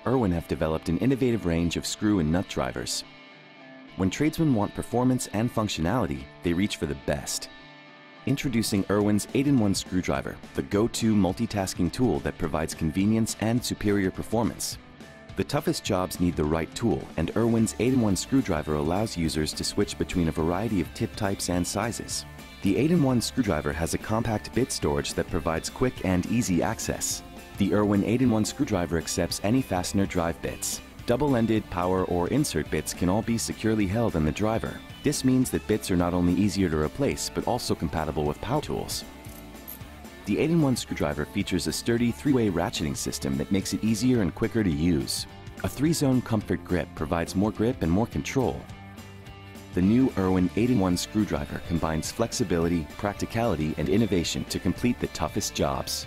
Irwin have developed an innovative range of screw and nut drivers. When tradesmen want performance and functionality, they reach for the best. Introducing Irwin's 8-in-1 screwdriver, the go-to multitasking tool that provides convenience and superior performance. The toughest jobs need the right tool, and Irwin's 8-in-1 screwdriver allows users to switch between a variety of tip types and sizes. The 8-in-1 screwdriver has a compact bit storage that provides quick and easy access. The Irwin 8-in-1 screwdriver accepts any fastener drive bits. Double-ended, power, or insert bits can all be securely held in the driver. This means that bits are not only easier to replace, but also compatible with power tools. The 8-in-1 screwdriver features a sturdy 3-way ratcheting system that makes it easier and quicker to use. A 3-zone comfort grip provides more grip and more control. The new Irwin 8-in-1 screwdriver combines flexibility, practicality, and innovation to complete the toughest jobs.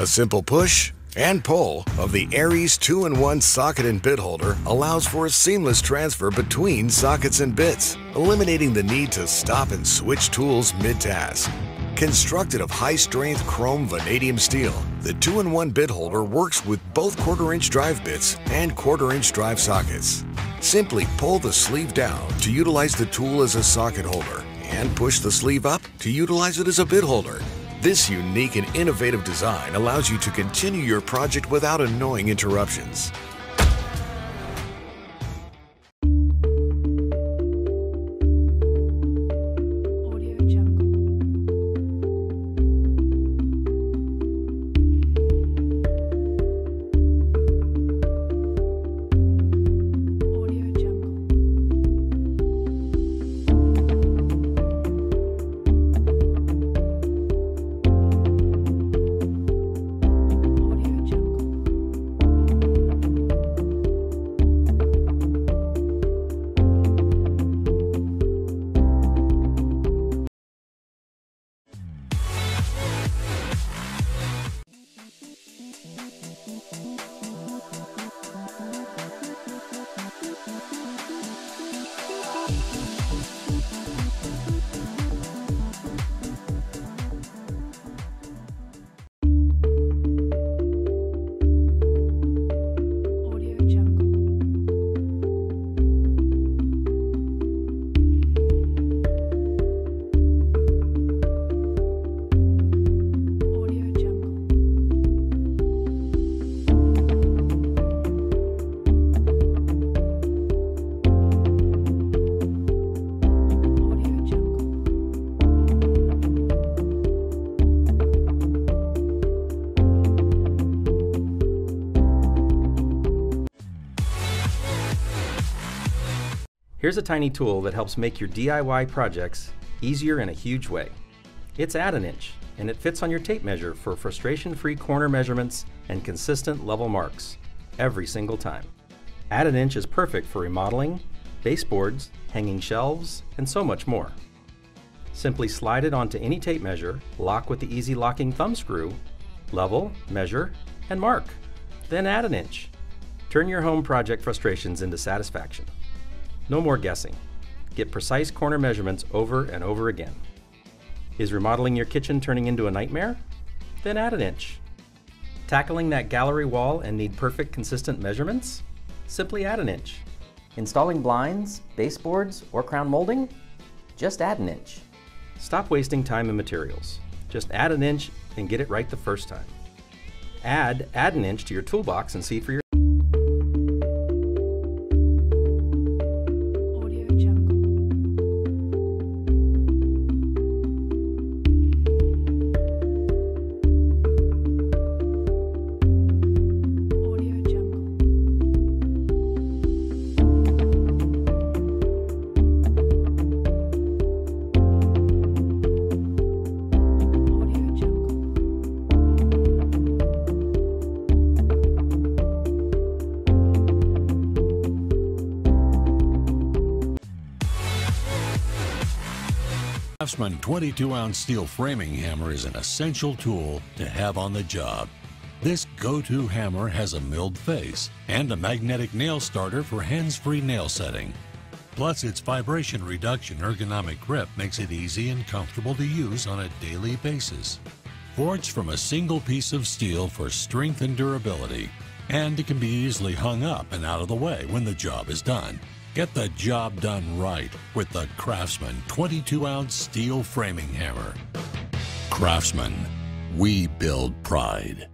A simple push and pull of the Aries 2-in-1 socket and bit holder allows for a seamless transfer between sockets and bits, eliminating the need to stop and switch tools mid-task. Constructed of high-strength chrome vanadium steel, the 2-in-1 bit holder works with both 1/4-inch drive bits and 1/4-inch drive sockets. Simply pull the sleeve down to utilize the tool as a socket holder and push the sleeve up to utilize it as a bit holder. This unique and innovative design allows you to continue your project without annoying interruptions. Here's a tiny tool that helps make your DIY projects easier in a huge way. It's Add an Inch, and it fits on your tape measure for frustration-free corner measurements and consistent level marks every single time. Add an Inch is perfect for remodeling, baseboards, hanging shelves, and so much more. Simply slide it onto any tape measure, lock with the easy locking thumb screw, level, measure, and mark. Then add an inch. Turn your home project frustrations into satisfaction. No more guessing. Get precise corner measurements over and over again. Is remodeling your kitchen turning into a nightmare? Then add an inch. Tackling that gallery wall and need perfect, consistent measurements? Simply add an inch. Installing blinds, baseboards, or crown molding? Just add an inch. Stop wasting time and materials. Just add an inch and get it right the first time. Add an inch to your toolbox and see for yourself. Craftsman 22-ounce steel framing hammer is an essential tool to have on the job. This go-to hammer has a milled face and a magnetic nail starter for hands-free nail setting. Plus, its vibration reduction ergonomic grip makes it easy and comfortable to use on a daily basis. Forged from a single piece of steel for strength and durability, and it can be easily hung up and out of the way when the job is done. Get the job done right with the Craftsman 22-ounce steel framing hammer. Craftsman, we build pride.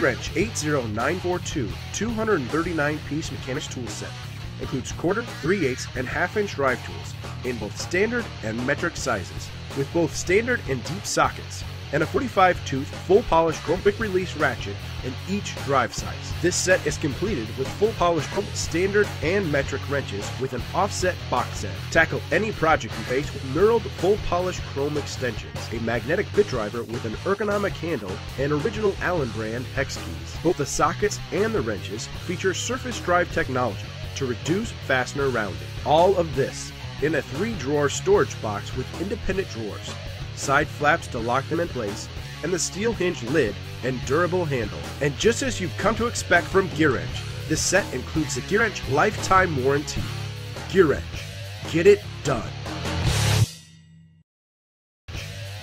Wrench 80942 239-piece mechanics tool set includes quarter, 3/8, and half-inch drive tools in both standard and metric sizes, with both standard and deep sockets, and a 45-tooth full-polished chrome quick-release ratchet in each drive size. This set is completed with full-polished chrome standard and metric wrenches with an offset box set. Tackle any project you face with knurled full-polished chrome extensions, a magnetic bit driver with an ergonomic handle, and original Allen brand hex keys. Both the sockets and the wrenches feature surface drive technology to reduce fastener rounding. All of this in a 3-drawer storage box with independent drawers, side flaps to lock them in place, and the steel hinge lid and durable handle. And just as you've come to expect from GearWrench, this set includes the GearWrench lifetime warranty. GearWrench, get it done.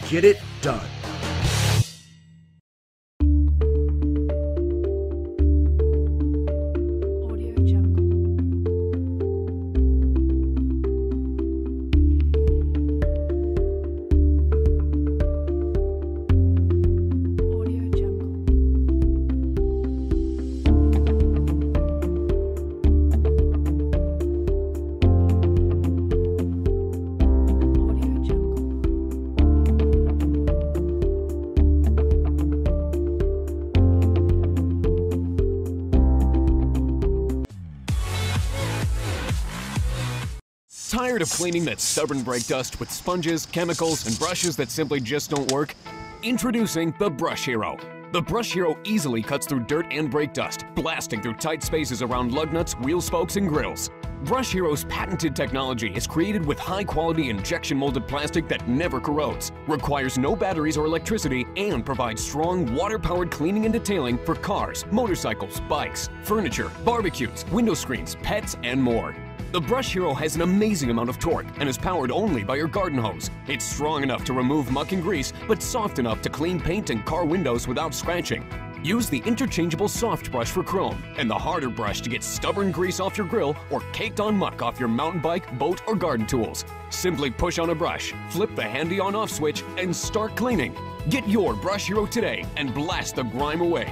Get it done. Tired of cleaning that stubborn brake dust with sponges, chemicals, and brushes that simply just don't work? Introducing the Brush Hero. The Brush Hero easily cuts through dirt and brake dust, blasting through tight spaces around lug nuts, wheel spokes, and grills. Brush Hero's patented technology is created with high-quality injection-molded plastic that never corrodes, requires no batteries or electricity, and provides strong, water-powered cleaning and detailing for cars, motorcycles, bikes, furniture, barbecues, window screens, pets, and more. The Brush Hero has an amazing amount of torque and is powered only by your garden hose. It's strong enough to remove muck and grease, but soft enough to clean paint and car windows without scratching. Use the interchangeable soft brush for chrome and the harder brush to get stubborn grease off your grill or caked on muck off your mountain bike, boat, or garden tools. Simply push on a brush, flip the handy on-off switch, and start cleaning. Get your Brush Hero today and blast the grime away.